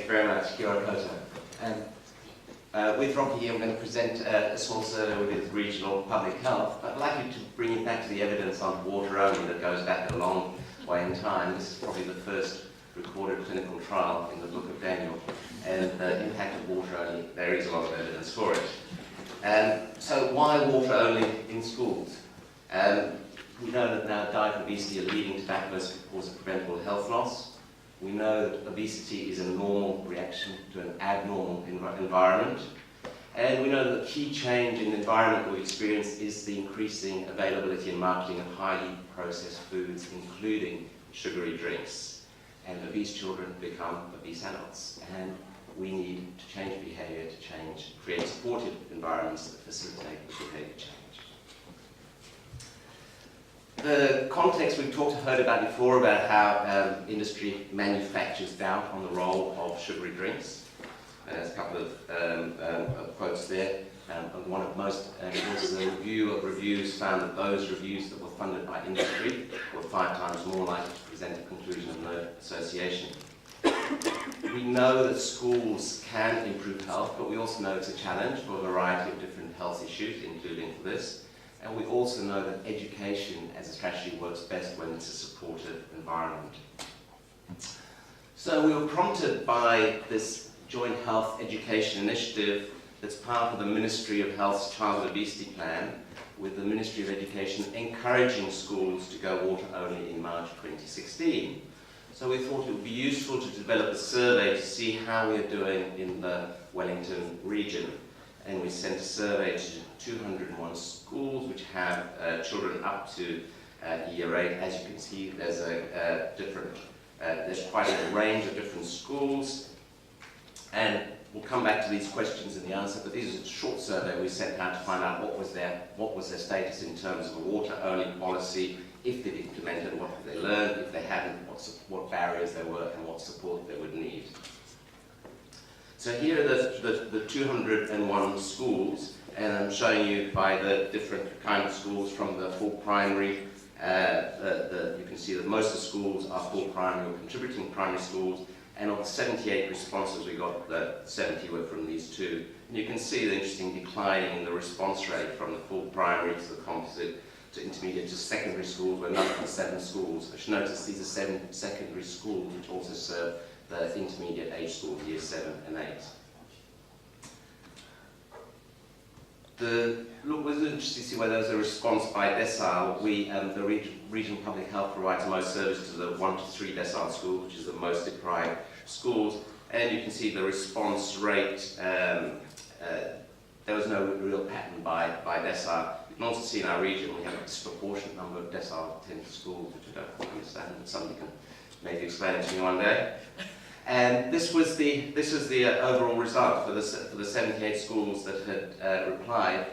very much, Kia ora koutou. With Rocky here, I'm going to present a small survey with regional public health. I'd like you to bring it back to the evidence on water only that goes back a long way in time. This is probably the first recorded clinical trial in the book of Daniel, and the impact of water only, there is a lot of evidence for it. So why water only in schools? We know that now diet and obesity are leading tobacco's cause of preventable health loss. We know that obesity is a normal reaction to an abnormal environment. And we know that the key change in the environment we experience is the increasing availability and marketing of highly processed foods, including sugary drinks. And obese children become obese adults. And we need to change behaviour to create supportive environments that facilitate the behaviour change. The context we've heard about before about how industry manufactures doubt on the role of sugary drinks. There's a couple of quotes there. One of most was a review of reviews found that those reviews that were funded by industry were 5 times more likely to present a conclusion of no association. We know that schools can improve health, but we also know it's a challenge for a variety of different health issues, including for this. And we also know that education as a strategy works best when it's a supportive environment. So we were prompted by this joint health education initiative that's part of the Ministry of Health's Childhood Obesity Plan, with the Ministry of Education encouraging schools to go water only in March 2016. So we thought it would be useful to develop a survey to see how we are doing in the Wellington region. And we sent a survey to 201 schools which have children up to year 8. As you can see, there's there's quite a range of different schools, and we'll come back to these questions in the answer. But this is a short survey we sent out to find out what was their status in terms of a water-only policy, if they'd implemented, what had they learned, if they hadn't, what barriers there were, and what support they would need. So here are the 201 schools, and I'm showing you by the different kind of schools from the full primary. You can see that most of the schools are full primary or contributing primary schools, and of the 78 responses we got, 70 were from these two. And you can see the interesting declining in the response rate from the full primary to the composite to intermediate to secondary schools, where none of the 7 schools. I should notice these are 7 secondary schools which also serve the intermediate age school, years 7 and 8. It was interesting to see where there was a response by decile. The regional public health provides most service to the 1 to 3 decile schools, which is the most deprived schools. And you can see the response rate, there was no real pattern by decile. You can also see in our region we have a disproportionate number of decile-attended schools, which I don't understand, but somebody can maybe explain it to me one day. And this was the overall result for the 78 schools that had replied.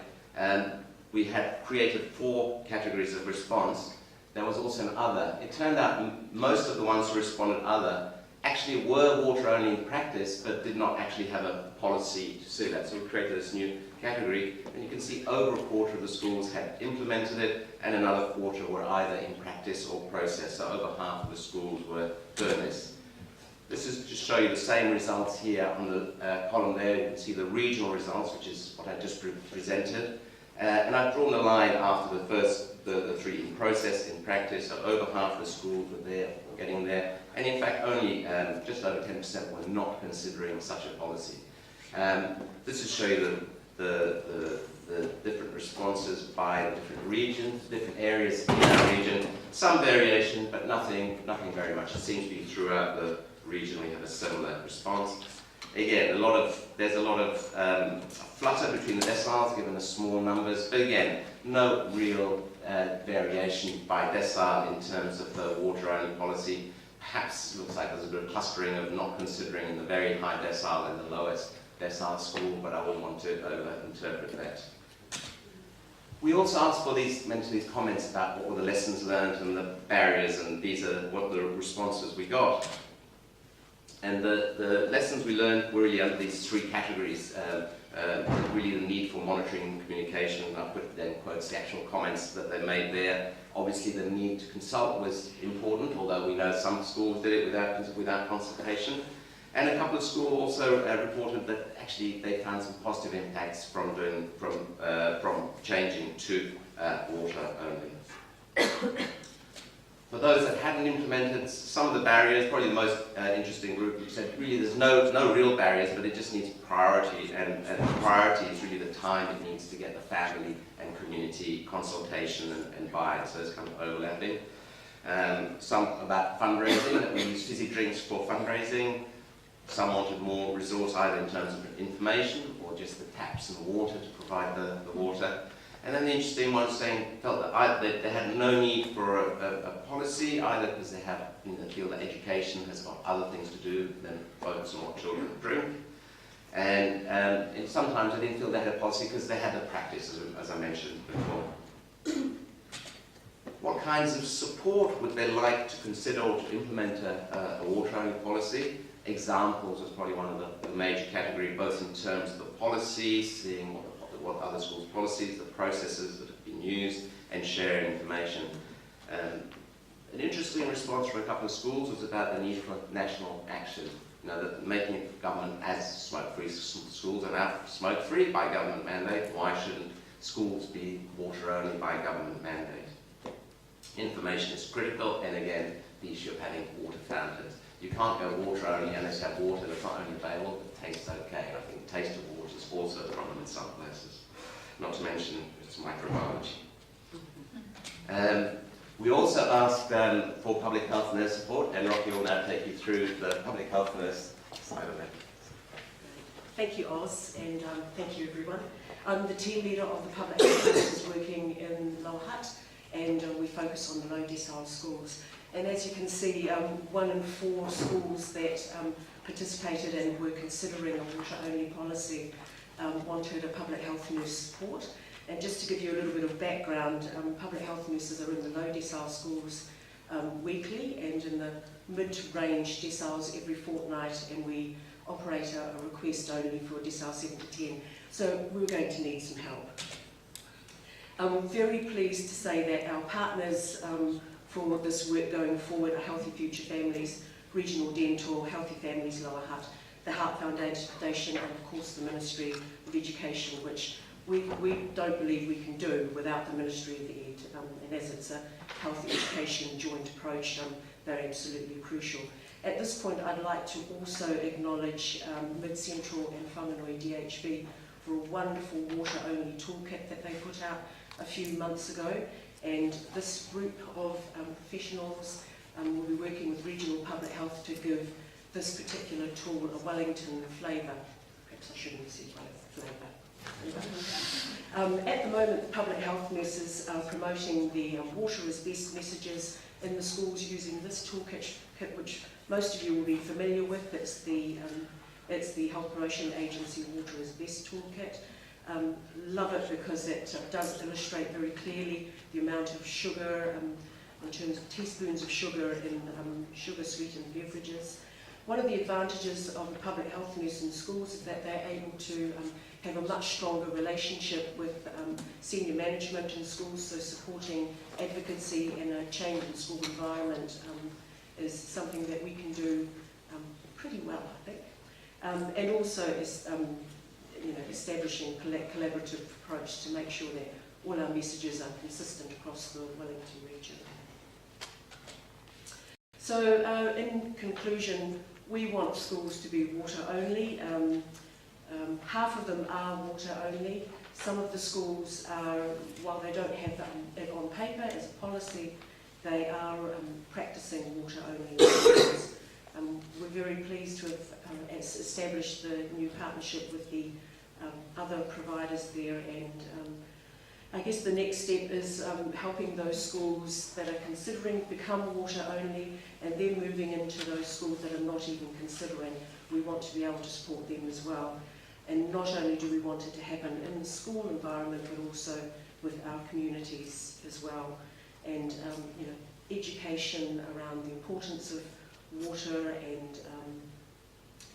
We had created 4 categories of response. There was also an other. It turned out most of the ones who responded other actually were water only in practice, but did not actually have a policy to do that. So we created this new category, and you can see over a quarter of the schools had implemented it, and another quarter were either in practice or process. So over half of the schools were doing this. This is to show you the same results here on the column there. You can see the regional results, which is what I just presented. And I've drawn a line after the 3 in process, in practice. So over half of the schools were there, or getting there. And in fact, only just over 10% were not considering such a policy. This is to show you the different responses by the different regions, different areas in our region. Some variation, but nothing very much. It seems to be throughout the region we have a similar response. Again, there's a lot of flutter between the deciles given the small numbers, but again, no real variation by decile in terms of the water-only policy. Perhaps it looks like there's a bit of clustering of not considering in the very high decile and the lowest decile school, but I wouldn't want to over-interpret that. We also asked for these comments about what were the lessons learned and the barriers, and these are what the responses we got. And the lessons we learned were really under these 3 categories. Really the need for monitoring and communication. I put then quotes the actual comments that they made there. Obviously the need to consult was important, although we know some schools did it without consultation. And a couple of schools also reported that actually they found some positive impacts from changing to water only. For those that hadn't implemented, some of the barriers, probably the most interesting group, who said really there's no real barriers, but it just needs priority, and priority is really the time it needs to get the family and community consultation and buy-in, so it's kind of overlapping. Some about fundraising, that we use fizzy drinks for fundraising. Some wanted more resource either in terms of information or just the taps and water to provide the water. And then the interesting one felt that they had no need for a policy, either because they have, feel that education has got other things to do than focus on what children drink. And sometimes they didn't feel they had a policy because they had the practice, as I mentioned before. What kinds of support would they like to consider or to implement a water-only policy? Examples is probably one of the major categories, both in terms of the policy, seeing what other schools' policies, the processes that have been used, and sharing information. An interesting response from a couple of schools was about the need for national action. That making it government as smoke-free schools are now smoke-free by government mandate. Why shouldn't schools be water-only by government mandate? Information is critical, and again, the issue of having water fountains. You can't go water only unless you have water that's not only available, but tastes okay. I think the taste of water is also a problem in some places, not to mention its microbiology. We also asked for public health nurse support, and Rocky will now take you through the public health nurse side of it. Thank you, Oz, and thank you, everyone. I'm the team leader of the public health nurses working in Lower Hutt, and we focus on the low decile schools. And as you can see, 1 in 4 schools that participated and were considering a water-only policy wanted a public health nurse support. And just to give you a little bit of background, public health nurses are in the low decile schools weekly and in the mid-range deciles every fortnight, and we operate a request only for decile 7 to 10. So we're going to need some help. I'm very pleased to say that our partners for this work going forward are Healthy Future Families, Regional Dental, Healthy Families Lower Hutt, the Heart Foundation, and of course the Ministry of Education, which we don't believe we can do without the Ministry of Ed. And as it's a health education joint approach, they're absolutely crucial. At this point, I'd like to also acknowledge Mid-Central and Whanganui DHB for a wonderful water-only toolkit that they put out a few months ago. And this group of professionals will be working with Regional Public Health to give this particular tool a Wellington flavour. Perhaps I shouldn't have said flavour. At the moment, the public health nurses are promoting the water is best messages in the schools using this toolkit, which most of you will be familiar with. It's the Health Promotion Agency Water is Best toolkit. Love it because it does illustrate very clearly the amount of sugar in terms of teaspoons of sugar in sugar-sweetened beverages. One of the advantages of the public health nurse in schools is that they're able to have a much stronger relationship with senior management in schools, so supporting advocacy in a change in school environment is something that we can do pretty well, I think. And also is establishing a collaborative approach to make sure that all our messages are consistent across the Wellington region. So in conclusion, we want schools to be water only. Half of them are water only. Some of the schools are, while they don't have it on paper as a policy, they are practicing water only. We're very pleased to have established the new partnership with the other providers there, and I guess the next step is helping those schools that are considering become water only, and then moving into those schools that are not even considering. We want to be able to support them as well. And not only do we want it to happen in the school environment, but also with our communities as well. And education around the importance of water, and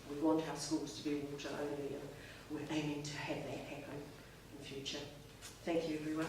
we want our schools to be water only, and we're aiming to have that happen in the future. Thank you, everyone.